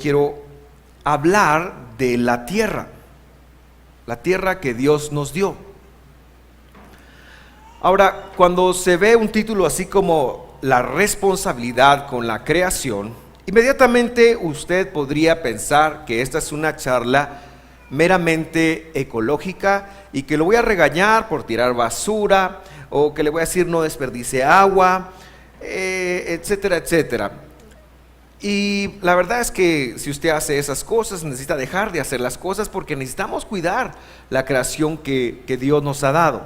quiero hablar de la tierra que Dios nos dio. Ahora, cuando se ve un título así como la responsabilidad con la creación, inmediatamente usted podría pensar que esta es una charla meramente ecológica y que lo voy a regañar por tirar basura, o que le voy a decir no desperdicie agua, etcétera, etcétera. Y la verdad es que si usted hace esas cosas, necesita dejar de hacer las cosas, porque necesitamos cuidar la creación que Dios nos ha dado.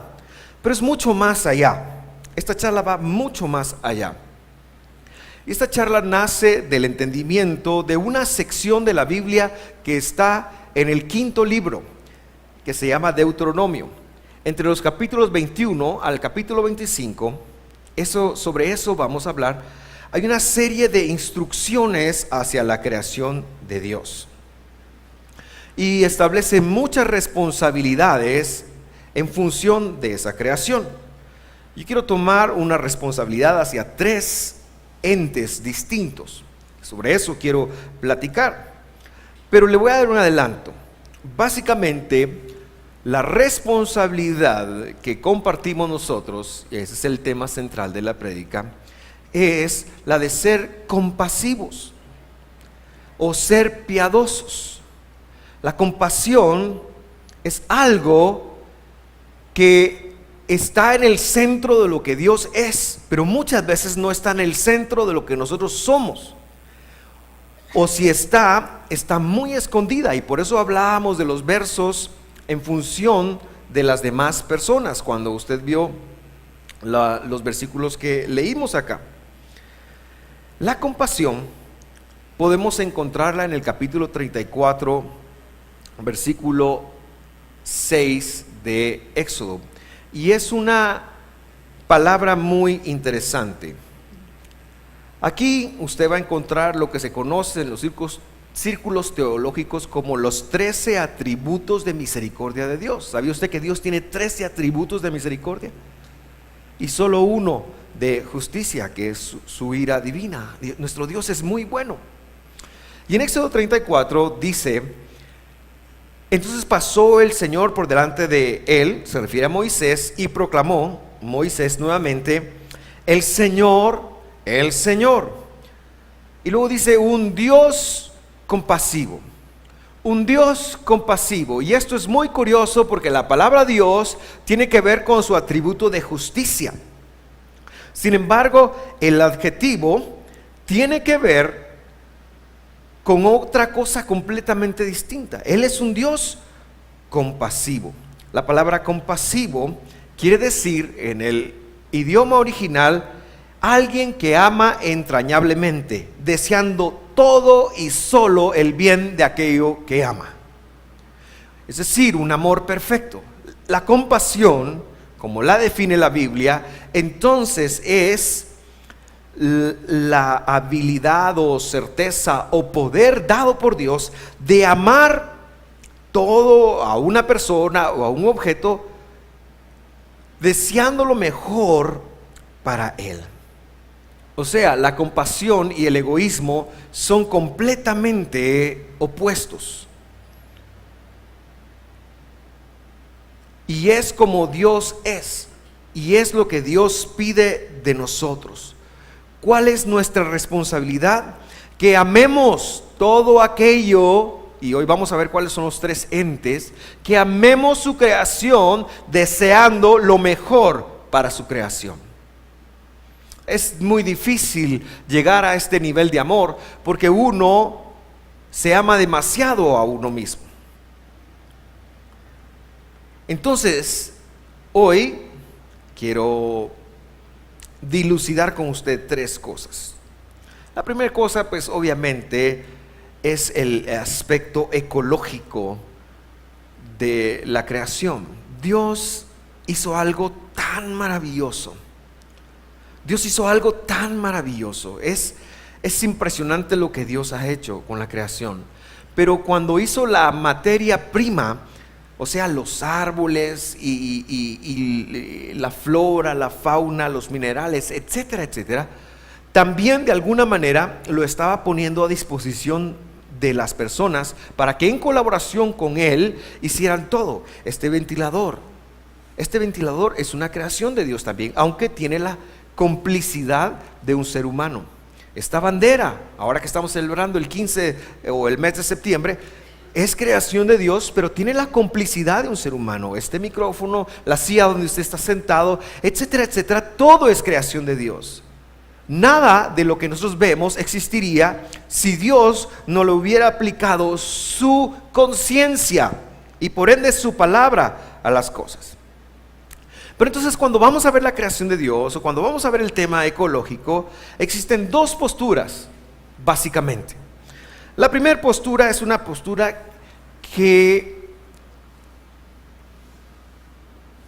Pero es mucho más allá. Esta charla va mucho más allá. Y esta charla nace del entendimiento de una sección de la Biblia que está en el 5.º libro, que se llama Deuteronomio. Entre los capítulos 21 al capítulo 25, sobre eso vamos a hablar. Hay una serie de instrucciones hacia la creación de Dios. Y establece muchas responsabilidades en función de esa creación. Yo quiero tomar una responsabilidad hacia 3 entes distintos. Sobre eso quiero platicar. Pero le voy a dar un adelanto. Básicamente, la responsabilidad que compartimos nosotros, y ese es el tema central de la prédica, es la de ser compasivos o ser piadosos. La compasión es algo que está en el centro de lo que Dios es, pero muchas veces no está en el centro de lo que nosotros somos. O si está muy escondida, y por eso hablábamos de los versos en función de las demás personas, cuando usted vio los versículos que leímos acá. La compasión podemos encontrarla en el capítulo 34, versículo 6 de Éxodo, y es una palabra muy interesante. Aquí usted va a encontrar lo que se conoce en los círculos teológicos como los 13 atributos de misericordia de Dios. ¿Sabía usted que Dios tiene 13 atributos de misericordia? Y solo uno de justicia, que es su ira divina. Nuestro Dios es muy bueno. Y en Éxodo 34 dice: entonces pasó el Señor por delante de él, se refiere a Moisés, y proclamó Moisés nuevamente: el Señor, el Señor. Y luego dice: un Dios compasivo. Un Dios compasivo. Y esto es muy curioso, porque la palabra Dios tiene que ver con su atributo de justicia. Sin embargo, el adjetivo tiene que ver con otra cosa completamente distinta. Él es un Dios compasivo. La palabra compasivo quiere decir, en el idioma original, alguien que ama entrañablemente, deseando todo y solo el bien de aquello que ama. Es decir, un amor perfecto. La compasión, como la define la Biblia, entonces es la habilidad o certeza o poder dado por Dios de amar todo a una persona o a un objeto, deseando lo mejor para él. O sea, la compasión y el egoísmo son completamente opuestos. Y es como Dios es, y es lo que Dios pide de nosotros. ¿Cuál es nuestra responsabilidad? Que amemos todo aquello, y hoy vamos a ver cuáles son los 3 entes, que amemos su creación deseando lo mejor para su creación. Es muy difícil llegar a este nivel de amor, porque uno se ama demasiado a uno mismo. Entonces, hoy quiero dilucidar con usted 3 cosas. La primera cosa, pues obviamente, es el aspecto ecológico de la creación. Dios hizo algo tan maravilloso. Dios hizo algo tan maravilloso. Es impresionante lo que Dios ha hecho con la creación. Pero cuando hizo la materia prima, o sea, los árboles y la flora, la fauna, los minerales, etcétera, etcétera, también de alguna manera lo estaba poniendo a disposición de las personas para que en colaboración con Él hicieran todo. Este ventilador es una creación de Dios también, aunque tiene la complicidad de un ser humano. Esta bandera, ahora que estamos celebrando el 15 o el mes de septiembre, es creación de Dios, pero tiene la complicidad de un ser humano. Este micrófono, la silla donde usted está sentado, etcétera, etcétera, todo es creación de Dios. Nada de lo que nosotros vemos existiría si Dios no le hubiera aplicado su conciencia y por ende su palabra a las cosas. Pero entonces, cuando vamos a ver la creación de Dios o cuando vamos a ver el tema ecológico, existen dos posturas básicamente. La primera postura es una postura que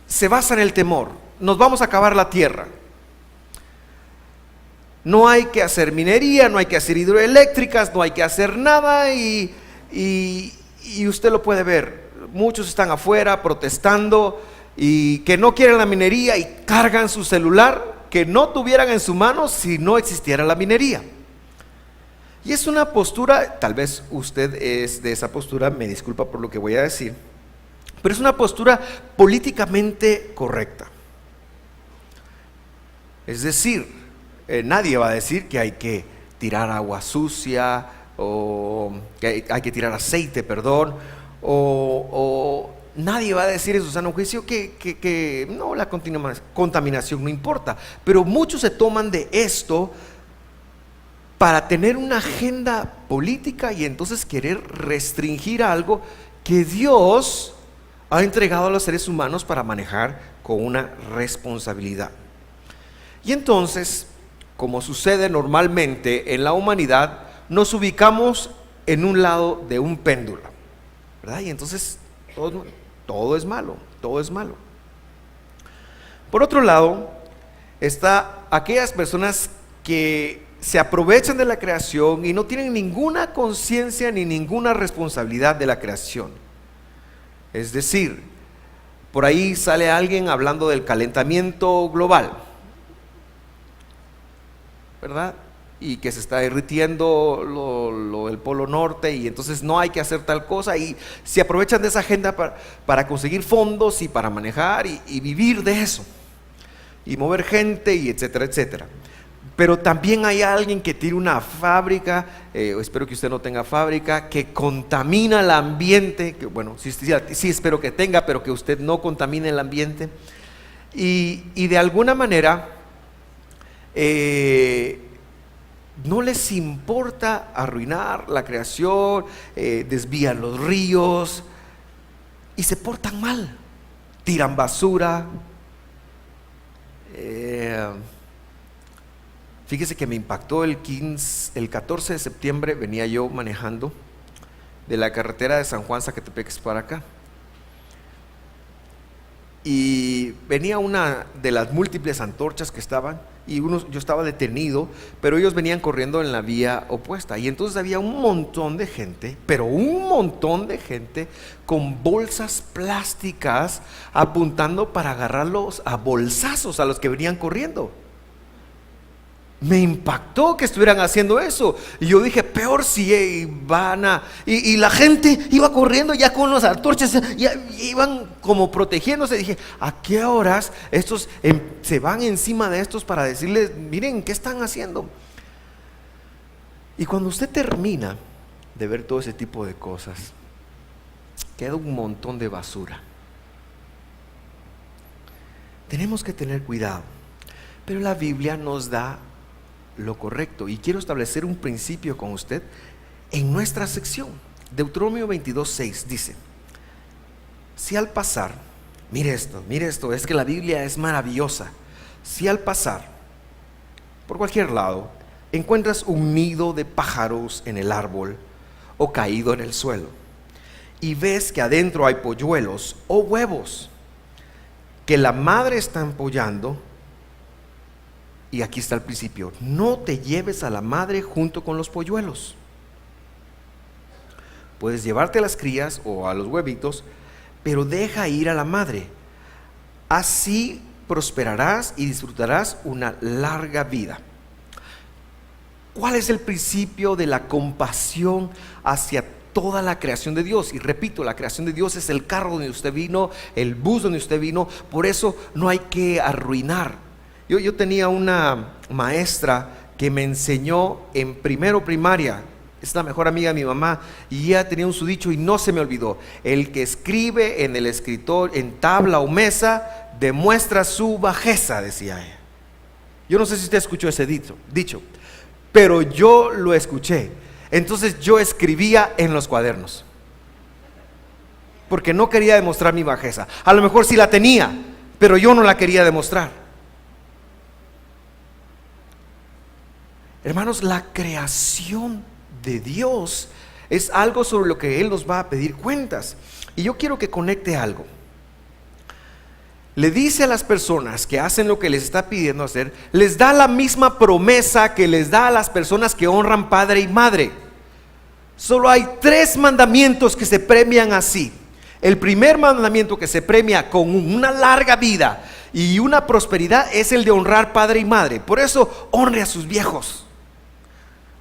se basa en el temor. Nos vamos a acabar la tierra. No hay que hacer minería, no hay que hacer hidroeléctricas, no hay que hacer nada y usted lo puede ver. Muchos están afuera protestando y que no quieren la minería y cargan su celular que no tuvieran en su mano si no existiera la minería. Y es una postura, tal vez usted es de esa postura, me disculpa por lo que voy a decir, pero es una postura políticamente correcta. Es decir, nadie va a decir que hay que tirar agua sucia o que hay que tirar aceite, perdón, o nadie va a decir en su sano juicio que no, la contaminación no importa, pero muchos se toman de esto para tener una agenda política y entonces querer restringir algo que Dios ha entregado a los seres humanos para manejar con una responsabilidad. Y entonces, como sucede normalmente en la humanidad, nos ubicamos en un lado de un péndulo, ¿verdad? Y entonces todo es malo, todo es malo. Por otro lado, está aquellas personas que se aprovechan de la creación y no tienen ninguna conciencia ni ninguna responsabilidad de la creación. Es decir, por ahí sale alguien hablando del calentamiento global, ¿verdad? Y que se está derritiendo el polo norte y entonces no hay que hacer tal cosa y se aprovechan de esa agenda para conseguir fondos y para manejar y vivir de eso y mover gente y etcétera, etcétera. Pero también hay alguien que tiene una fábrica, espero que usted no tenga fábrica, que contamina el ambiente, que bueno, sí espero que tenga, pero que usted no contamine el ambiente. Y de alguna manera no les importa arruinar la creación, desvían los ríos y se portan mal, tiran basura. Fíjese que me impactó el 14 de septiembre, venía yo manejando de la carretera de San Juan Zacatepec para acá. Y venía una de las múltiples antorchas que estaban y yo estaba detenido, pero ellos venían corriendo en la vía opuesta. Y entonces había un montón de gente, pero un montón de gente con bolsas plásticas apuntando para agarrarlos a bolsazos a los que venían corriendo. Me impactó que estuvieran haciendo eso. Y yo dije, peor si van a... Y la gente iba corriendo ya con las antorchas, ya iban como protegiéndose. Dije, ¿a qué horas estos se van encima de estos para decirles, miren, ¿qué están haciendo? Y cuando usted termina de ver todo ese tipo de cosas, queda un montón de basura. Tenemos que tener cuidado. Pero la Biblia nos da lo correcto y quiero establecer un principio con usted en nuestra sección. Deuteronomio 22:6 dice: si al pasar, mire esto, es que la Biblia es maravillosa. Si al pasar por cualquier lado encuentras un nido de pájaros en el árbol o caído en el suelo y ves que adentro hay polluelos o huevos que la madre está empollando, y aquí está el principio: no te lleves a la madre junto con los polluelos. Puedes llevarte a las crías o a los huevitos, pero deja ir a la madre. Así prosperarás y disfrutarás una larga vida. ¿Cuál es el principio de la compasión hacia toda la creación de Dios? Y repito, la creación de Dios es el carro donde usted vino, el bus donde usted vino. Por eso no hay que arruinar. Yo tenía una maestra que me enseñó en primero primaria. Es la mejor amiga de mi mamá y ella tenía un su dicho y no se me olvidó: el que escribe en el escritorio, en tabla o mesa, demuestra su bajeza, decía ella. Yo no sé si usted escuchó ese dicho, pero yo lo escuché. Entonces yo escribía en los cuadernos, porque no quería demostrar mi bajeza. A lo mejor sí la tenía, pero yo no la quería demostrar. Hermanos, la creación de Dios es algo sobre lo que Él nos va a pedir cuentas. Y yo quiero que conecte algo. Le dice a las personas que hacen lo que les está pidiendo hacer, les da la misma promesa que les da a las personas que honran padre y madre. Solo hay 3 mandamientos que se premian así. El primer mandamiento que se premia con una larga vida y una prosperidad es el de honrar padre y madre. Por eso honre a sus viejos.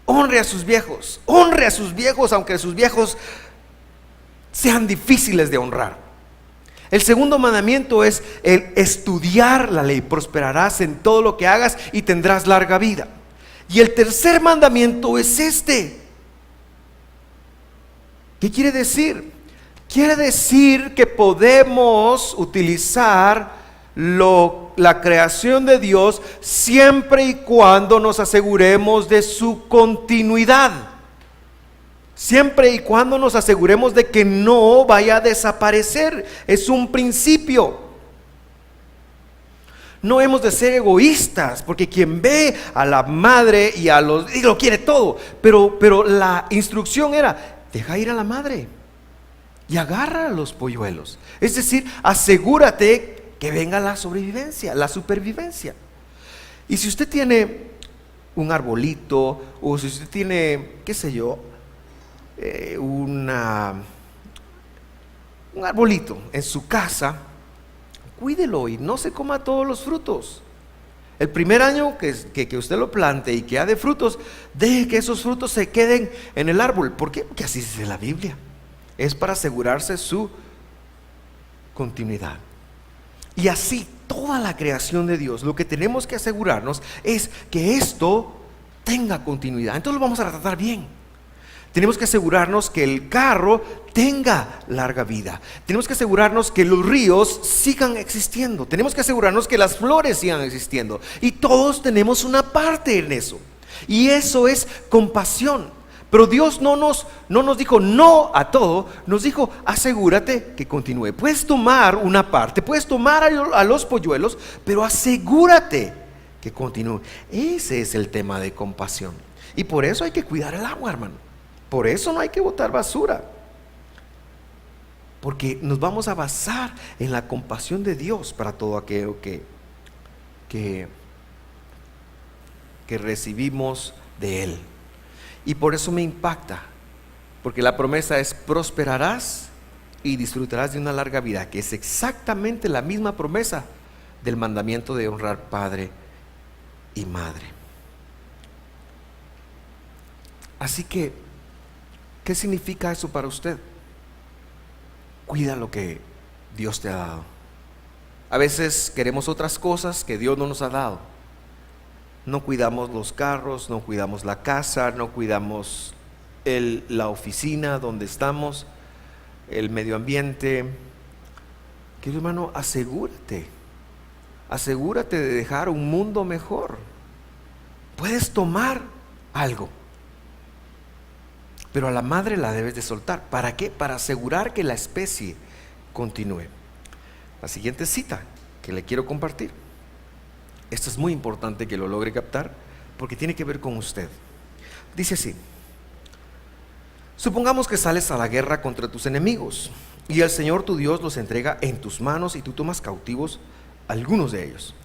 Honre a sus viejos. Honre a sus viejos, aunque sus viejos sean difíciles de honrar. El segundo mandamiento es el estudiar la ley. Prosperarás en todo lo que hagas y tendrás larga vida. Y el tercer mandamiento es este. ¿Qué quiere decir? Quiere decir que podemos utilizar la creación de Dios siempre y cuando nos aseguremos de su continuidad. Siempre y cuando nos aseguremos de que no vaya a desaparecer. Es un principio. No hemos de ser egoístas, porque quien ve a la madre y a los y lo quiere todo, pero la instrucción era: deja ir a la madre y agarra a los polluelos. Es decir, asegúrate que venga la sobrevivencia, la supervivencia. Y si usted tiene un arbolito, o si usted tiene, qué sé yo, un arbolito en su casa, cuídelo y no se coma todos los frutos. El primer año que usted lo plante y que ha de frutos, deje que esos frutos se queden en el árbol. ¿Por qué? Porque así dice la Biblia. Es para asegurarse su continuidad. Y así toda la creación de Dios, lo que tenemos que asegurarnos es que esto tenga continuidad. Entonces lo vamos a tratar bien. Tenemos que asegurarnos que el carro tenga larga vida. Tenemos que asegurarnos que los ríos sigan existiendo. Tenemos que asegurarnos que las flores sigan existiendo. Y todos tenemos una parte en eso. Y eso es compasión. Pero Dios no nos dijo no a todo. Nos dijo: asegúrate que continúe. Puedes tomar una parte, puedes tomar a los polluelos, pero asegúrate que continúe. Ese es el tema de compasión. Y por eso hay que cuidar el agua, hermano. Por eso no hay que botar basura, porque nos vamos a basar en la compasión de Dios para todo aquello que recibimos de Él. Y por eso me impacta, porque la promesa es: prosperarás y disfrutarás de una larga vida, que es exactamente la misma promesa del mandamiento de honrar padre y madre. Así que, ¿qué significa eso para usted? Cuida lo que Dios te ha dado. A veces queremos otras cosas que Dios no nos ha dado. No cuidamos los carros, no cuidamos la casa, no cuidamos la oficina donde estamos, el medio ambiente. Querido hermano, asegúrate de dejar un mundo mejor. Puedes tomar algo, pero a la madre la debes de soltar. ¿Para qué? Para asegurar que la especie continúe. La siguiente cita que le quiero compartir, esto es muy importante que lo logre captar, porque tiene que ver con usted. Dice así: supongamos que sales a la guerra contra tus enemigos, y el Señor tu Dios los entrega en tus manos, y tú tomas cautivos algunos de ellos.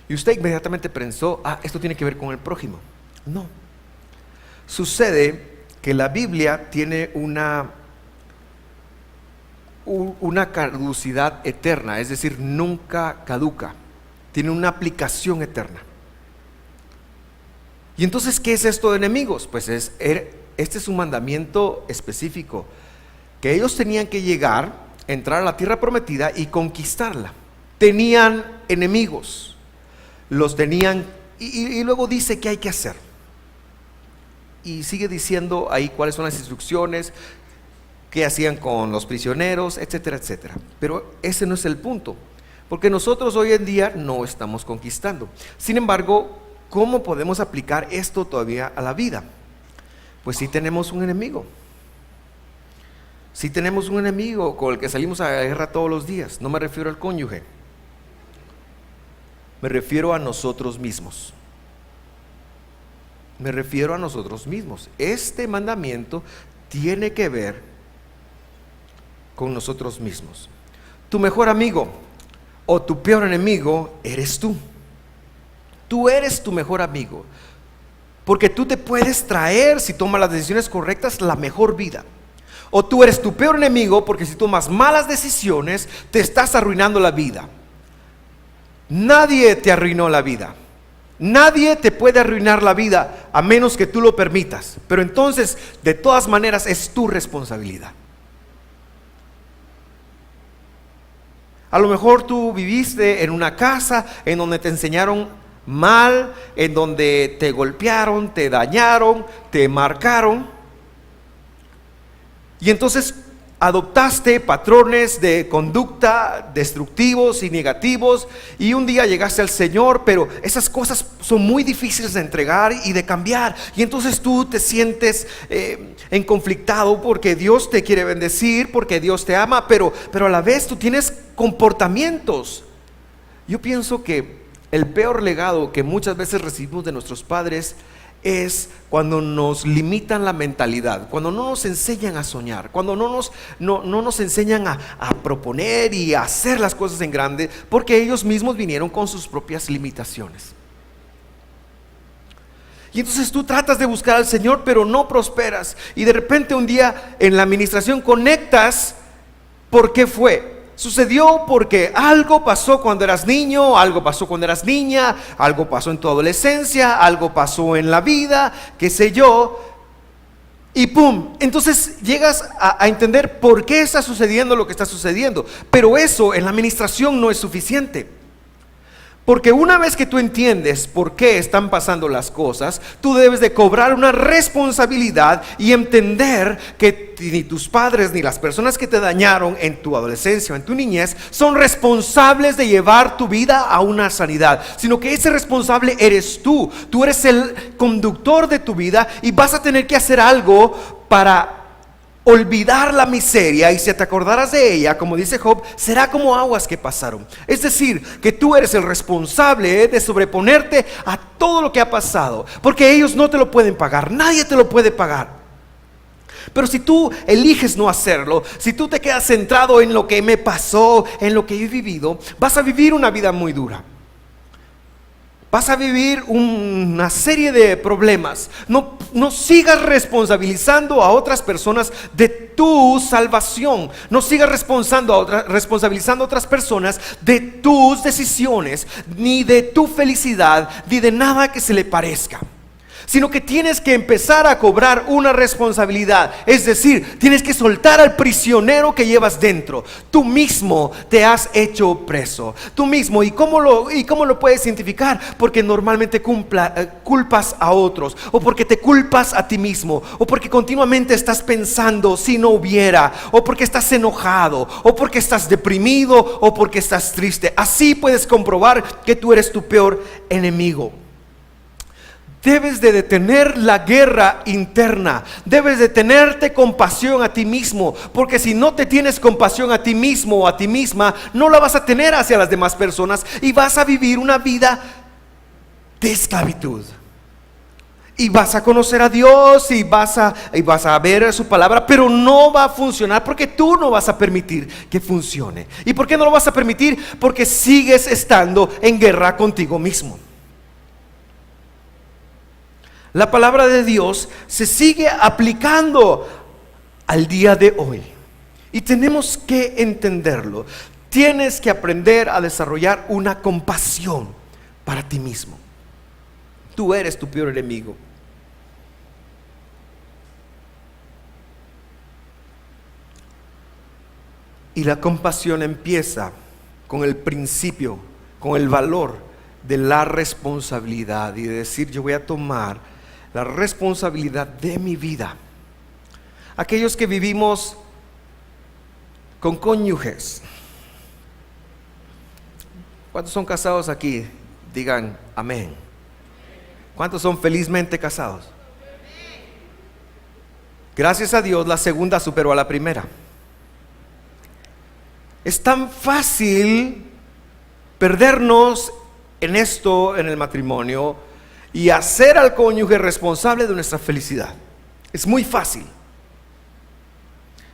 Y usted inmediatamente pensó: esto tiene que ver con el prójimo. No. Sucede que la Biblia tiene una caducidad eterna, es decir, nunca caduca. Tiene una aplicación eterna. Y entonces, ¿qué es esto de enemigos? Pues este es un mandamiento específico, que ellos tenían que llegar, entrar a la tierra prometida y conquistarla. Tenían enemigos, los tenían, y luego dice qué hay que hacer. Y sigue diciendo ahí cuáles son las instrucciones, qué hacían con los prisioneros, etcétera, etcétera. Pero ese no es el punto, porque nosotros hoy en día no estamos conquistando. Sin embargo, ¿cómo podemos aplicar esto todavía a la vida? Pues sí tenemos un enemigo. Sí tenemos un enemigo con el que salimos a la guerra todos los días. No me refiero al cónyuge, me refiero a nosotros mismos. Me refiero a nosotros mismos. Este mandamiento tiene que ver con nosotros mismos. Tu mejor amigo o tu peor enemigo eres tú. Tú eres tu mejor amigo, porque tú te puedes traer, si tomas las decisiones correctas, la mejor vida. O tú eres tu peor enemigo, porque si tomas malas decisiones te estás arruinando la vida. Nadie te arruinó la vida. Nadie te puede arruinar la vida a menos que tú lo permitas. Pero entonces, de todas maneras, es tu responsabilidad. A lo mejor tú viviste en una casa en donde te enseñaron mal, en donde te golpearon, te dañaron, te marcaron. Y entonces adoptaste patrones de conducta destructivos y negativos, y un día llegaste al Señor, pero esas cosas son muy difíciles de entregar y de cambiar, y entonces tú te sientes conflictado porque Dios te quiere bendecir, porque Dios te ama, pero a la vez tú tienes comportamientos. Yo pienso que el peor legado que muchas veces recibimos de nuestros padres es cuando nos limitan la mentalidad, cuando no nos enseñan a soñar, cuando no nos enseñan a proponer y a hacer las cosas en grande, porque ellos mismos vinieron con sus propias limitaciones. Y entonces tú tratas de buscar al Señor, pero no prosperas, y de repente un día en la administración conectas. ¿Por qué fue? Sucedió porque algo pasó cuando eras niño, algo pasó cuando eras niña, algo pasó en tu adolescencia, algo pasó en la vida, qué sé yo, y ¡pum! Entonces llegas a entender por qué está sucediendo lo que está sucediendo. Pero eso en la administración no es suficiente. Porque una vez que tú entiendes por qué están pasando las cosas, tú debes de cobrar una responsabilidad y entender que ni tus padres ni las personas que te dañaron en tu adolescencia o en tu niñez son responsables de llevar tu vida a una sanidad, sino que ese responsable eres tú. Tú eres el conductor de tu vida y vas a tener que hacer algo para olvidar la miseria, y si te acordaras de ella, como dice Job, será como aguas que pasaron. Es decir, que tú eres el responsable de sobreponerte a todo lo que ha pasado, porque ellos no te lo pueden pagar, nadie te lo puede pagar. Pero si tú eliges no hacerlo, si tú te quedas centrado en lo que me pasó, en lo que he vivido, vas a vivir una vida muy dura. Vas a vivir una serie de problemas. No sigas responsabilizando a otras personas de tu salvación. No sigas responsabilizando a otras personas de tus decisiones, ni de tu felicidad, ni de nada que se le parezca. Sino que tienes que empezar a cobrar una responsabilidad. Es decir, tienes que soltar al prisionero que llevas dentro. Tú mismo te has hecho preso. Tú mismo. ¿Y cómo lo puedes identificar? Porque normalmente culpas a otros, o porque te culpas a ti mismo, o porque continuamente estás pensando si no hubiera, o porque estás enojado, o porque estás deprimido, o porque estás triste. Así puedes comprobar que tú eres tu peor enemigo. Debes de detener la guerra interna. Debes de tenerte compasión a ti mismo, porque si no te tienes compasión a ti mismo o a ti misma, no la vas a tener hacia las demás personas, y vas a vivir una vida de esclavitud. Y vas a conocer a Dios y vas a ver su palabra, pero no va a funcionar porque tú no vas a permitir que funcione. ¿Y por qué no lo vas a permitir? Porque sigues estando en guerra contigo mismo. La palabra de Dios se sigue aplicando al día de hoy, y tenemos que entenderlo. Tienes que aprender a desarrollar una compasión para ti mismo. Tú eres tu peor enemigo. Y la compasión empieza con el principio, con el valor de la responsabilidad y de decir: yo voy a tomar la responsabilidad de mi vida. Aquellos que vivimos con cónyuges, ¿cuántos son casados aquí? Digan amén. ¿Cuántos son felizmente casados? Gracias a Dios, la segunda superó a la primera. Es tan fácil perdernos en esto, en el matrimonio, y hacer al cónyuge responsable de nuestra felicidad. Es muy fácil.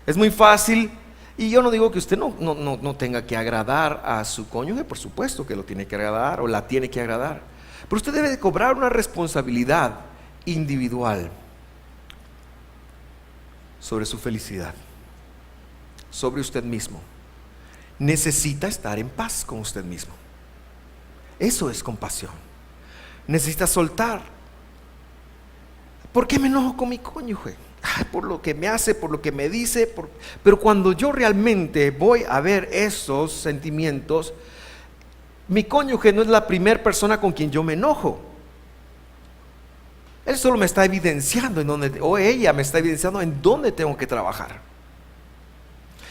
Es muy fácil. Y yo no digo que usted no tenga que agradar a su cónyuge. Por supuesto que lo tiene que agradar o la tiene que agradar. Pero usted debe de cobrar una responsabilidad individual sobre su felicidad, sobre usted mismo. Necesita estar en paz con usted mismo. Eso es compasión. Necesita soltar. ¿Por qué me enojo con mi cónyuge? Por lo que me hace, por lo que me dice. Pero cuando yo realmente voy a ver esos sentimientos, mi cónyuge no es la primera persona con quien yo me enojo. Él solo me está evidenciando o ella me está evidenciando en dónde tengo que trabajar.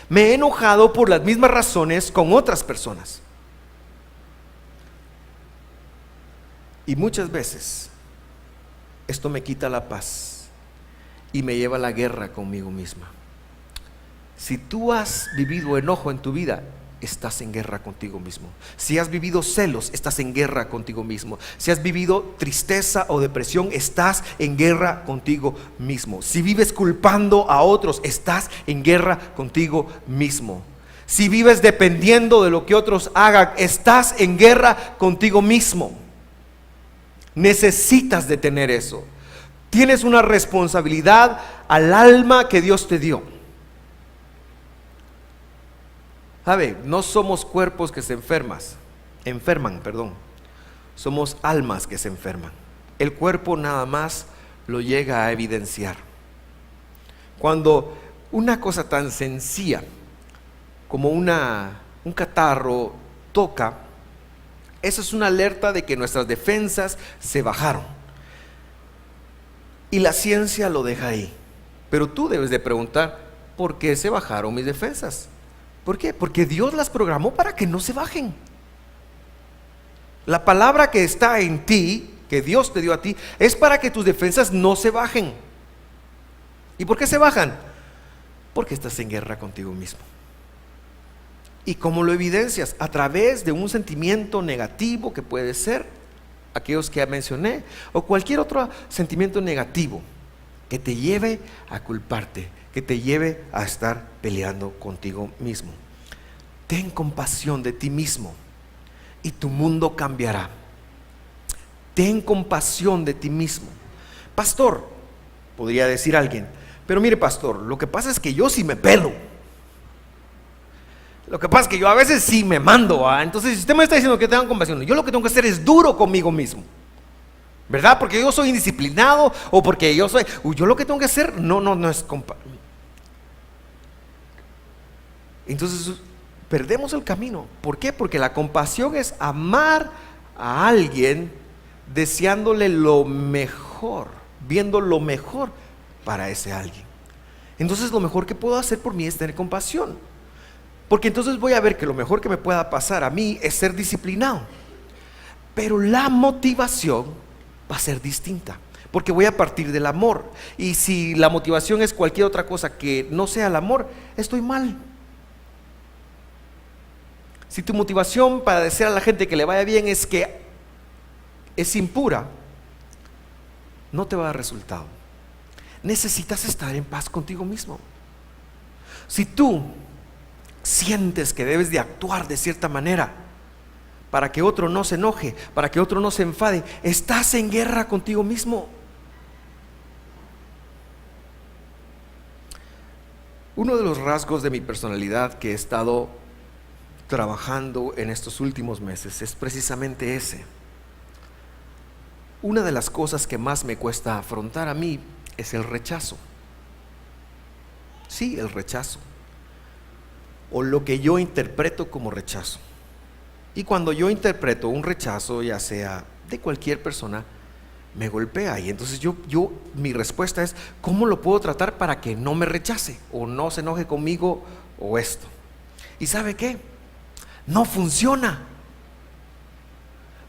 Me he enojado por las mismas razones con otras personas. Y muchas veces esto me quita la paz y me lleva a la guerra conmigo misma. Si tú has vivido enojo en tu vida, estás en guerra contigo mismo. Si has vivido celos, estás en guerra contigo mismo. Si has vivido tristeza o depresión, estás en guerra contigo mismo. Si vives culpando a otros, estás en guerra contigo mismo. Si vives dependiendo de lo que otros hagan, estás en guerra contigo mismo. Necesitas detener eso. Tienes una responsabilidad al alma que Dios te dio. ¿Sabe? No somos cuerpos que se enferman. Somos almas que se enferman. El cuerpo nada más lo llega a evidenciar. Cuando una cosa tan sencilla como un catarro toca, eso es una alerta de que nuestras defensas se bajaron. Y la ciencia lo deja ahí. Pero tú debes de preguntar: ¿por qué se bajaron mis defensas? ¿Por qué? Porque Dios las programó para que no se bajen. La palabra que está en ti, que Dios te dio a ti, es para que tus defensas no se bajen. ¿Y por qué se bajan? Porque estás en guerra contigo mismo. ¿Y cómo lo evidencias? A través de un sentimiento negativo que puede ser aquellos que ya mencioné, o cualquier otro sentimiento negativo que te lleve a culparte, que te lleve a estar peleando contigo mismo. Ten compasión de ti mismo y tu mundo cambiará. Ten compasión de ti mismo. Pastor, podría decir alguien, pero mire pastor, lo que pasa es que yo sí me pelo. Lo que pasa es que yo a veces sí me mando. Entonces, si usted me está diciendo que tengan compasión, yo lo que tengo que hacer es duro conmigo mismo, ¿verdad? Porque yo soy indisciplinado o porque yo lo que tengo que hacer no es compasión. Entonces perdemos el camino. ¿Por qué? Porque la compasión es amar a alguien deseándole lo mejor, viendo lo mejor para ese alguien. Entonces lo mejor que puedo hacer por mí es tener compasión, porque entonces voy a ver que lo mejor que me pueda pasar a mí es ser disciplinado. Pero la motivación va a ser distinta, porque voy a partir del amor. Y si la motivación es cualquier otra cosa que no sea el amor, estoy mal. Si tu motivación para desear a la gente que le vaya bien es que es impura, no te va a dar resultado. Necesitas estar en paz contigo mismo. Si tú sientes que debes de actuar de cierta manera para que otro no se enoje, para que otro no se enfade, estás en guerra contigo mismo. Uno de los rasgos de mi personalidad que he estado trabajando en estos últimos meses es precisamente ese. una de las cosas que más me cuesta afrontar a mí es el rechazo. Sí, el rechazo. O lo que yo interpreto como rechazo. Y cuando yo interpreto un rechazo, ya sea de cualquier persona, me golpea. Y entonces mi respuesta es: ¿cómo lo puedo tratar para que no me rechace? O no se enoje conmigo, o esto. ¿Y sabe qué? No funciona.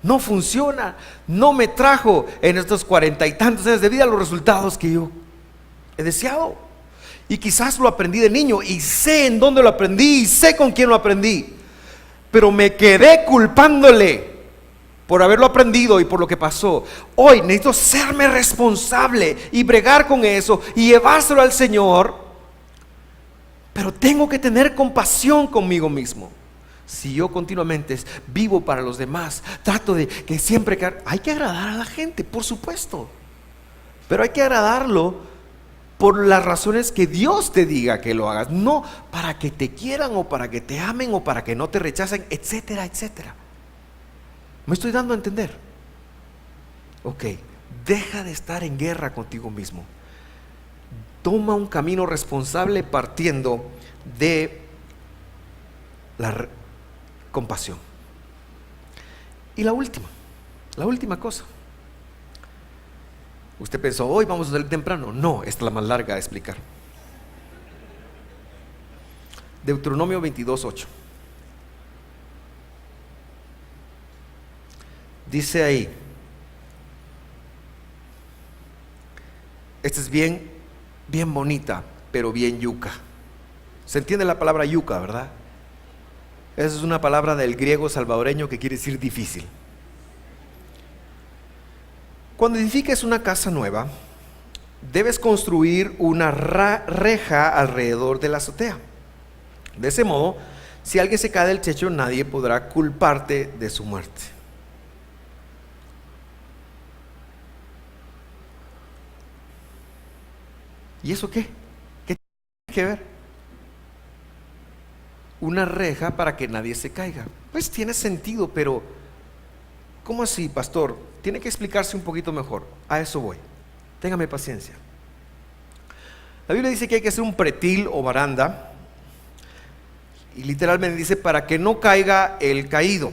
No funciona. No me trajo en estos 40 y tantos años de vida los resultados que yo he deseado. Y quizás lo aprendí de niño, y sé en dónde lo aprendí, y sé con quién lo aprendí, pero me quedé culpándole por haberlo aprendido y por lo que pasó. Hoy necesito serme responsable y bregar con eso y llevárselo al Señor, pero tengo que tener compasión conmigo mismo. Si yo continuamente vivo para los demás, trato de que siempre hay que agradar a la gente, por supuesto, pero hay que agradarlo por las razones que Dios te diga que lo hagas, no para que te quieran o para que te amen o para que no te rechacen, etcétera, etcétera. ¿Me estoy dando a entender? Ok, deja de estar en guerra contigo mismo. Toma un camino responsable partiendo de la compasión. Y la última cosa. Usted pensó, hoy vamos a salir temprano. No, esta es la más larga de explicar. Deuteronomio 22:8. Dice ahí, esta es bien bonita, pero bien yuca. Se entiende la palabra yuca, ¿verdad? Esa es una palabra del griego salvadoreño que quiere decir difícil. Cuando edifiques una casa nueva, debes construir una reja alrededor de la azotea. De ese modo, si alguien se cae del techo, nadie podrá culparte de su muerte. ¿Y eso qué? ¿Qué tiene que ver? Una reja para que nadie se caiga. Pues tiene sentido, pero ¿cómo así, pastor? Tiene que explicarse un poquito mejor. A eso voy. Téngame paciencia. La Biblia dice que hay que hacer un pretil o baranda, y literalmente dice para que no caiga el caído.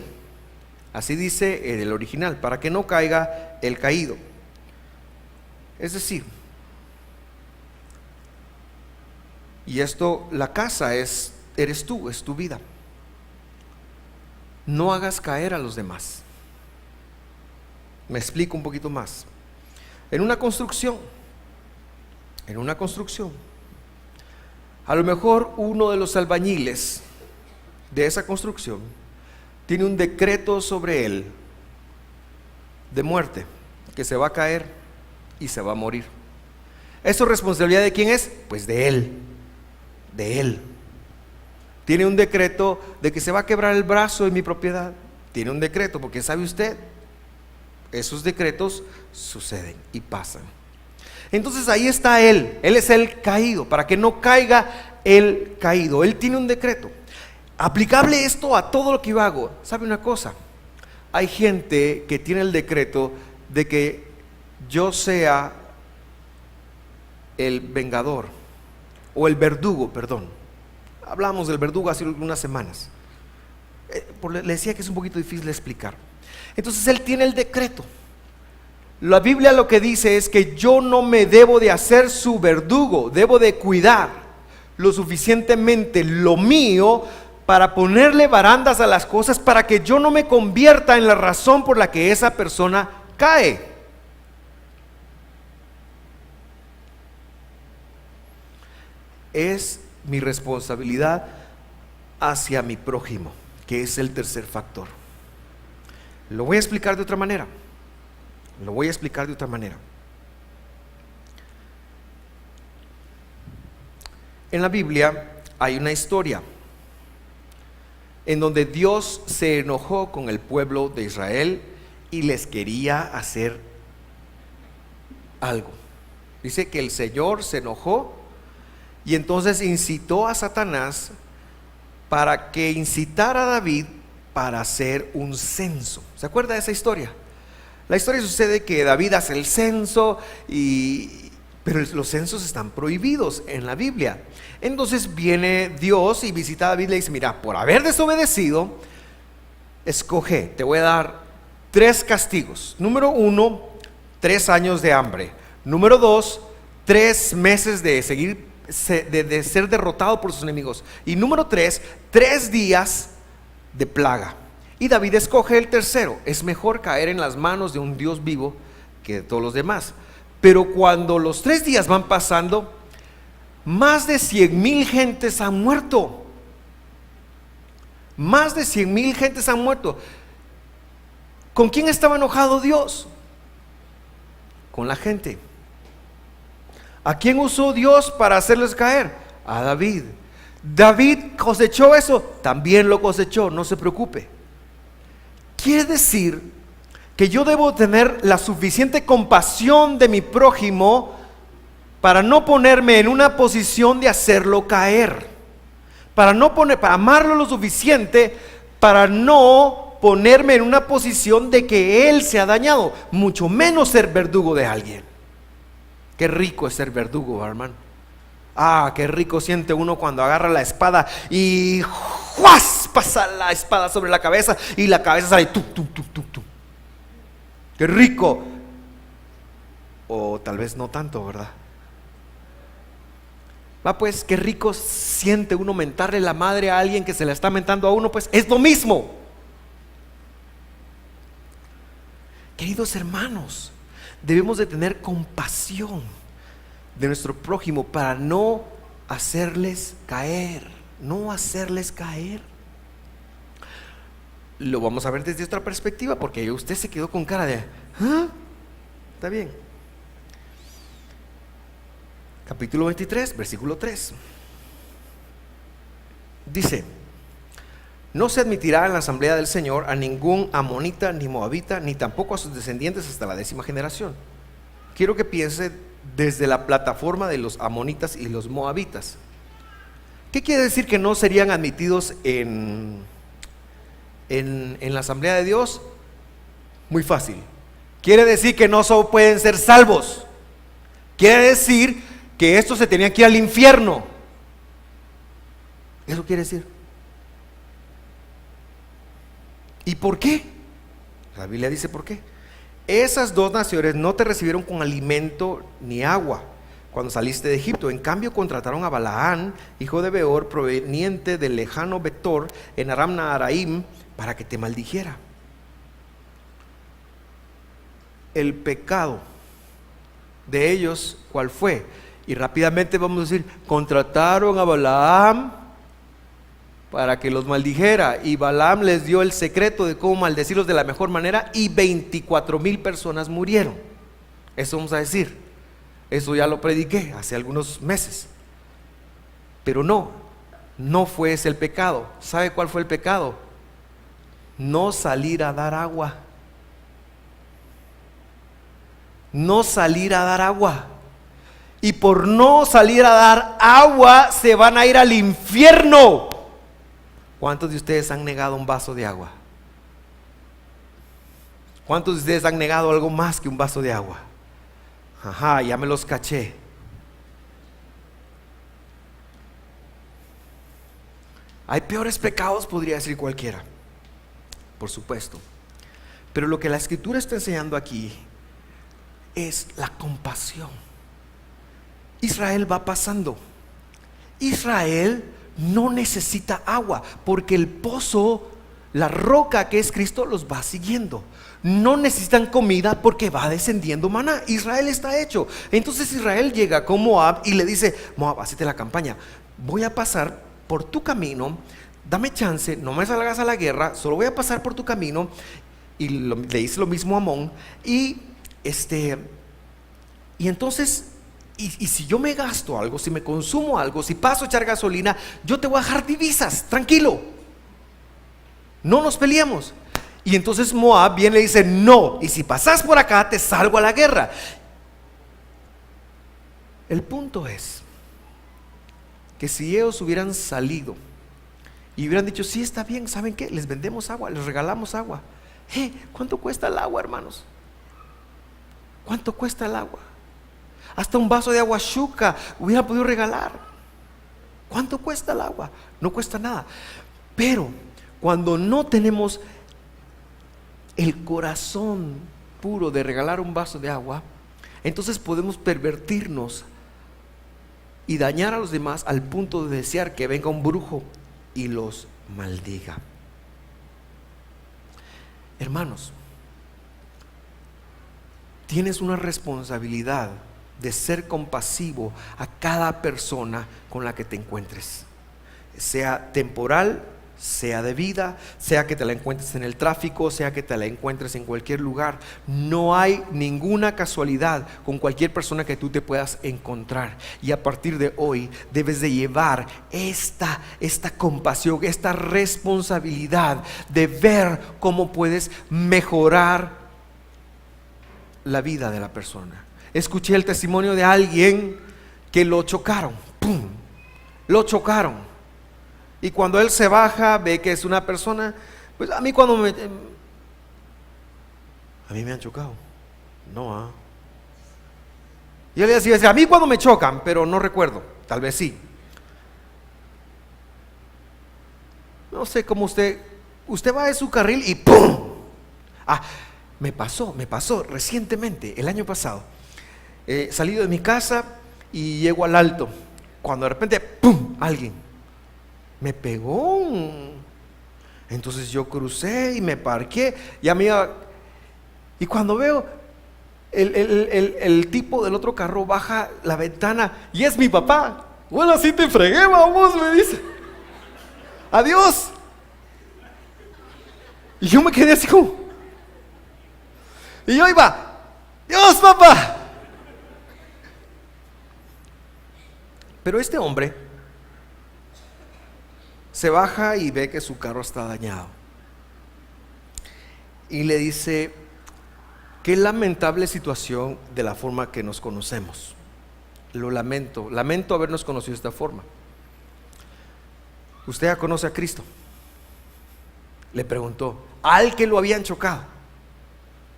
Así dice en el original, para que no caiga el caído. Es decir, y esto, la casa eres tú, es tu vida. No hagas caer a los demás. Me explico un poquito más. En una construcción, a lo mejor uno de los albañiles de esa construcción tiene un decreto sobre él de muerte, que se va a caer y se va a morir. ¿Eso es responsabilidad de quién es? Pues de él. Tiene un decreto de que se va a quebrar el brazo en mi propiedad. Tiene un decreto, porque sabe usted, esos decretos suceden y pasan. Entonces ahí está él es el caído, para que no caiga el caído. Él tiene un decreto. Aplicable esto a todo lo que yo hago. ¿Sabe una cosa? Hay gente que tiene el decreto de que yo sea el vengador o el verdugo, perdón. Hablamos del verdugo hace unas semanas. Le decía que es un poquito difícil de explicar. Entonces él tiene el decreto. La Biblia lo que dice es que yo no me debo de hacer su verdugo, debo de cuidar lo suficientemente lo mío para ponerle barandas a las cosas, para que yo no me convierta en la razón por la que esa persona cae. Es mi responsabilidad hacia mi prójimo, que es el tercer factor. Lo voy a explicar de otra manera. En la Biblia hay una historia en donde Dios se enojó con el pueblo de Israel y les quería hacer algo. Dice que el Señor se enojó y entonces incitó a Satanás para que incitara a David para hacer un censo. ¿Se acuerda de esa historia? La historia sucede que David hace el censo, pero los censos están prohibidos en la Biblia. Entonces viene Dios y visita a David y le dice: mira, por haber desobedecido, escoge, te voy a dar 3 castigos. Número 1, 3 años de hambre. Número 2, 3 meses de ser derrotado por sus enemigos. Y número 3, 3 días de plaga. Y David escoge el tercero. Es mejor caer en las manos de un Dios vivo que de todos los demás. Pero cuando los 3 días van pasando, más de 100,000 gentes han muerto. Más de 100,000 gentes han muerto. ¿Con quién estaba enojado Dios? Con la gente. ¿A quién usó Dios para hacerles caer? A David. David cosechó eso, también lo cosechó, no se preocupe. Quiere decir que yo debo tener la suficiente compasión de mi prójimo para no ponerme en una posición de hacerlo caer, para amarlo lo suficiente para no ponerme en una posición de que él se ha dañado, mucho menos ser verdugo de alguien. Qué rico es ser verdugo, hermano. Qué rico siente uno cuando agarra la espada y ¡juas! Pasa la espada sobre la cabeza y la cabeza sale tum, tum, tum, tum, tum. Qué rico. O tal vez no tanto, ¿verdad? Pues qué rico siente uno mentarle la madre a alguien que se la está mentando a uno. Pues es lo mismo. Queridos hermanos, debemos de tener compasión de nuestro prójimo para no hacerles caer. No hacerles caer. Lo vamos a ver desde otra perspectiva, porque usted se quedó con cara de está bien. Capítulo 23, versículo 3. Dice: no se admitirá en la asamblea del Señor a ningún amonita, ni moabita, ni tampoco a sus descendientes hasta la 10ª generación. Quiero que piense desde la plataforma de los amonitas y los moabitas. ¿Qué quiere decir que no serían admitidos en la asamblea de Dios? Muy fácil. Quiere decir que no pueden ser salvos. Quiere decir que estos se tenían que ir al infierno. Eso quiere decir. ¿Y por qué? La Biblia dice por qué. Esas 2 naciones no te recibieron con alimento ni agua cuando saliste de Egipto. En cambio contrataron a Balaán, hijo de Beor, proveniente del lejano Betor, en Aram Naharaim, para que te maldijera. El pecado de ellos, ¿cuál fue? Y rápidamente vamos a decir: contrataron a Balaam para que los maldijera, y Balaam les dio el secreto de cómo maldecirlos de la mejor manera, y 24,000 personas murieron. Eso vamos a decir. Eso ya lo prediqué hace algunos meses. Pero no fue ese el pecado. ¿Sabe cuál fue el pecado? No salir a dar agua. No salir a dar agua. Y por no salir a dar agua se van a ir al infierno. ¿Cuántos de ustedes han negado un vaso de agua? ¿Cuántos de ustedes han negado algo más que un vaso de agua? Ya me los caché. Hay peores pecados, podría decir cualquiera, por supuesto. Pero lo que la Escritura está enseñando aquí es la compasión. Israel va pasando. Israel no necesita agua, porque el pozo, la roca que es Cristo, los va siguiendo. No necesitan comida porque va descendiendo maná. Israel está hecho. Entonces Israel llega con Moab y le dice: Moab, hacete la campaña, voy a pasar por tu camino, dame chance, no me salgas a la guerra, solo voy a pasar por tu camino. Y le dice lo mismo a Amón. Y entonces, y si yo me gasto algo, si me consumo algo, si paso a echar gasolina, yo te voy a dejar divisas, tranquilo, no nos peleemos. Y entonces Moab viene y le dice: no, y si pasas por acá te salgo a la guerra. El punto es que si ellos hubieran salido y hubieran dicho: sí, está bien, ¿saben qué? Les vendemos agua, les regalamos agua. ¿Cuánto cuesta el agua, hermanos? ¿Cuánto cuesta el agua? Hasta un vaso de agua Shuka hubiera podido regalar. ¿Cuánto cuesta el agua? No cuesta nada. Pero cuando no tenemos el corazón puro de regalar un vaso de agua, entonces podemos pervertirnos y dañar a los demás al punto de desear que venga un brujo y los maldiga. Hermanos, tienes una responsabilidad de ser compasivo a cada persona con la que te encuentres, sea temporal, sea de vida, sea que te la encuentres en el tráfico, sea que te la encuentres en cualquier lugar. No hay ninguna casualidad con cualquier persona que tú te puedas encontrar. Y a partir de hoy debes de llevar esta compasión, esta responsabilidad de ver cómo puedes mejorar la vida de la persona. Escuché el testimonio de alguien que lo chocaron, ¡pum!, lo chocaron. Y cuando él se baja, ve que es una persona, pues a mí me han chocado. No, Y él decía, a mí cuando me chocan, pero no recuerdo, tal vez sí. No sé cómo usted va de su carril y ¡pum! Me pasó recientemente, el año pasado. Salí de mi casa y llego al alto, cuando de repente, ¡pum!, alguien me pegó. Entonces yo crucé y me parqué. Y cuando veo el tipo del otro carro baja la ventana y es mi papá. Bueno, así te fregué, vamos, me dice. Adiós. Y yo me quedé así como. Y yo iba, Dios, papá. Pero este hombre se baja y ve que su carro está dañado. Y le dice, qué lamentable situación de la forma que nos conocemos. Lo lamento habernos conocido de esta forma. ¿Usted ya conoce a Cristo?, le preguntó al que lo habían chocado.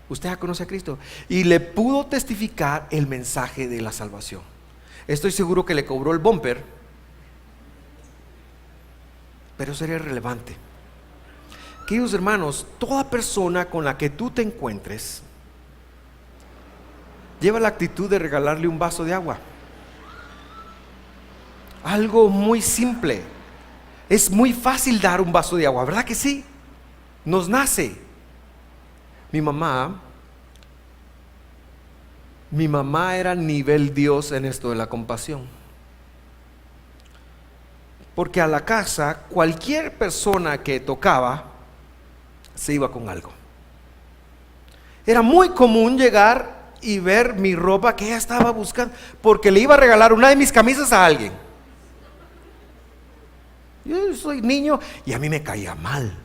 ¿Usted ya conoce a Cristo? Y le pudo testificar el mensaje de la salvación. Estoy seguro que le cobró el bumper, pero sería relevante. Queridos hermanos, toda persona con la que tú te encuentres, lleva la actitud de regalarle un vaso de agua. Algo muy simple. Es muy fácil dar un vaso de agua, ¿verdad que sí? Nos nace. Mi mamá era nivel Dios en esto de la compasión. Porque a la casa, cualquier persona que tocaba se iba con algo. Era muy común llegar y ver mi ropa que ella estaba buscando, porque le iba a regalar una de mis camisas a alguien. Yo soy niño y a mí me caía mal.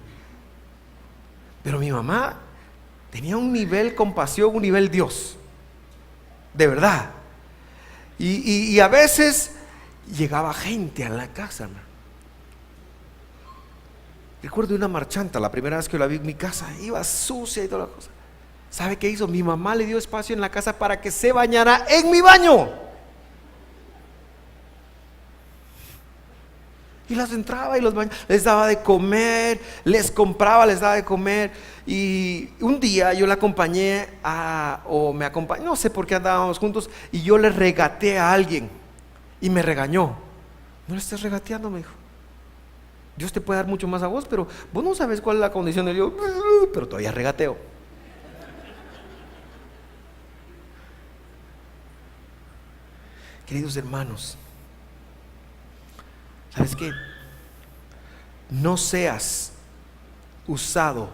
Pero mi mamá tenía un nivel compasión, un nivel Dios. De verdad. Y a veces llegaba gente a la casa. Recuerdo una marchanta, la primera vez que la vi en mi casa, iba sucia y toda la cosa. ¿Sabe qué hizo? Mi mamá le dio espacio en la casa para que se bañara en mi baño. Y las entraba y los bañaba, les daba de comer, les compraba, les daba de comer. Y un día yo la acompañé me acompañó, no sé por qué andábamos juntos, y yo le regateé a alguien y me regañó. No le estés regateando, me dijo. Dios te puede dar mucho más a vos, pero vos no sabes cuál es la condición de Dios. Pero todavía regateo. Queridos hermanos, ¿sabes qué? No seas usado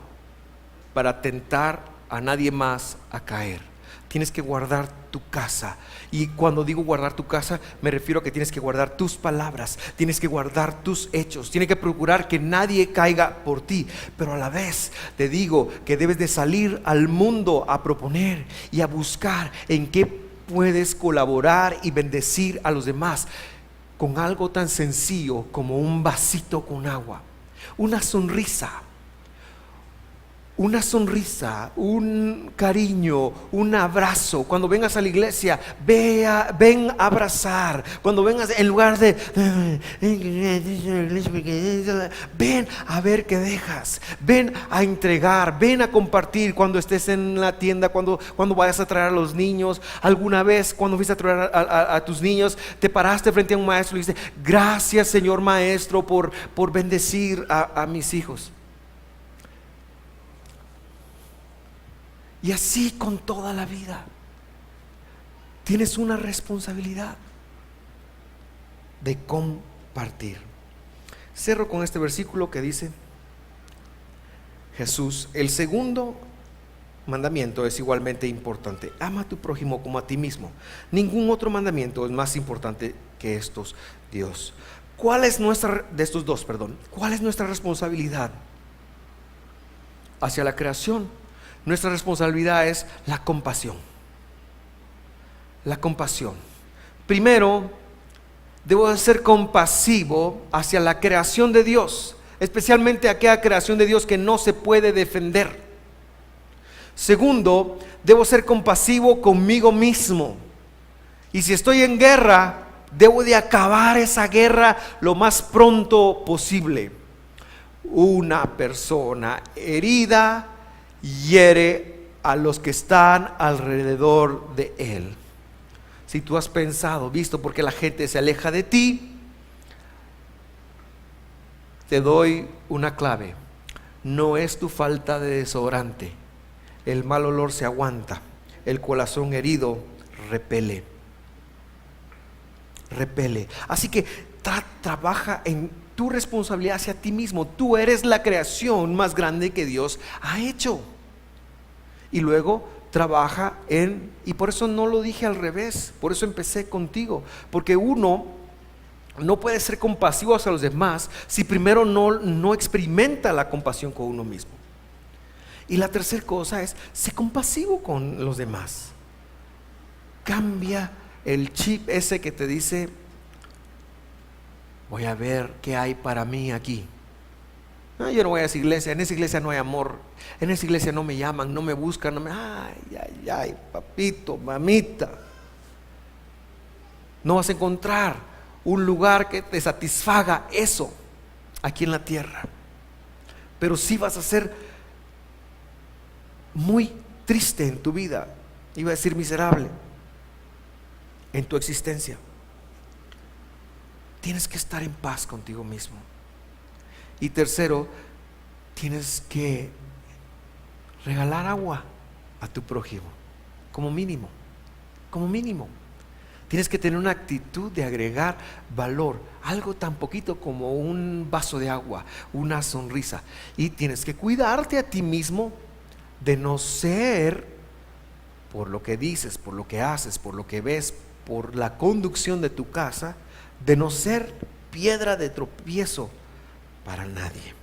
para tentar a nadie más a caer. Tienes que guardar tu casa. Y cuando digo guardar tu casa, me refiero a que tienes que guardar tus palabras, tienes que guardar tus hechos, tienes que procurar que nadie caiga por ti. Pero a la vez te digo que debes de salir al mundo a proponer y a buscar en qué puedes colaborar y bendecir a los demás, con algo tan sencillo como un vasito con agua, una sonrisa, una sonrisa, un cariño, un abrazo. Cuando vengas a la iglesia, ven a abrazar. Cuando vengas, en lugar de ven a ver qué dejas, ven a entregar, ven a compartir. Cuando estés en la tienda, cuando vayas a traer a los niños, alguna vez cuando fuiste a traer a tus niños, te paraste frente a un maestro y dijiste: gracias, Señor Maestro, por bendecir a mis hijos. Y así con toda la vida. Tienes una responsabilidad de compartir. Cierro con este versículo que dice Jesús: el segundo mandamiento es igualmente importante. Ama a tu prójimo como a ti mismo. Ningún otro mandamiento es más importante que estos, Dios. ¿Cuál es nuestra responsabilidad hacia la creación? Nuestra responsabilidad es la compasión. La compasión. Primero, debo de ser compasivo hacia la creación de Dios, especialmente aquella creación de Dios que no se puede defender. Segundo, debo ser compasivo conmigo mismo. Y si estoy en guerra, debo de acabar esa guerra lo más pronto posible. Una persona herida hiere a los que están alrededor de él. Si tú has pensado, visto por qué la gente se aleja de ti, te doy una clave: no es tu falta de desodorante. El mal olor se aguanta, el corazón herido repele. Así que trabaja en tu responsabilidad hacia ti mismo. Tú eres la creación más grande que Dios ha hecho. Y luego trabaja y por eso no lo dije al revés, por eso empecé contigo, porque uno no puede ser compasivo hacia los demás si primero no experimenta la compasión con uno mismo. Y la tercera cosa es: sé compasivo con los demás. Cambia el chip ese que te dice: voy a ver qué hay para mí aquí. No, yo no voy a esa iglesia, en esa iglesia no hay amor, en esa iglesia no me llaman, no me buscan, ay, papito, mamita. No vas a encontrar un lugar que te satisfaga eso aquí en la tierra. Pero sí vas a ser muy triste en tu vida, iba a decir miserable, en tu existencia. Tienes que estar en paz contigo mismo. Y tercero, tienes que regalar agua a tu prójimo, como mínimo. Tienes que tener una actitud de agregar valor, algo tan poquito como un vaso de agua, una sonrisa. Y tienes que cuidarte a ti mismo de no ser, por lo que dices, por lo que haces, por lo que ves, por la conducción de tu casa, de no ser piedra de tropiezo para nadie.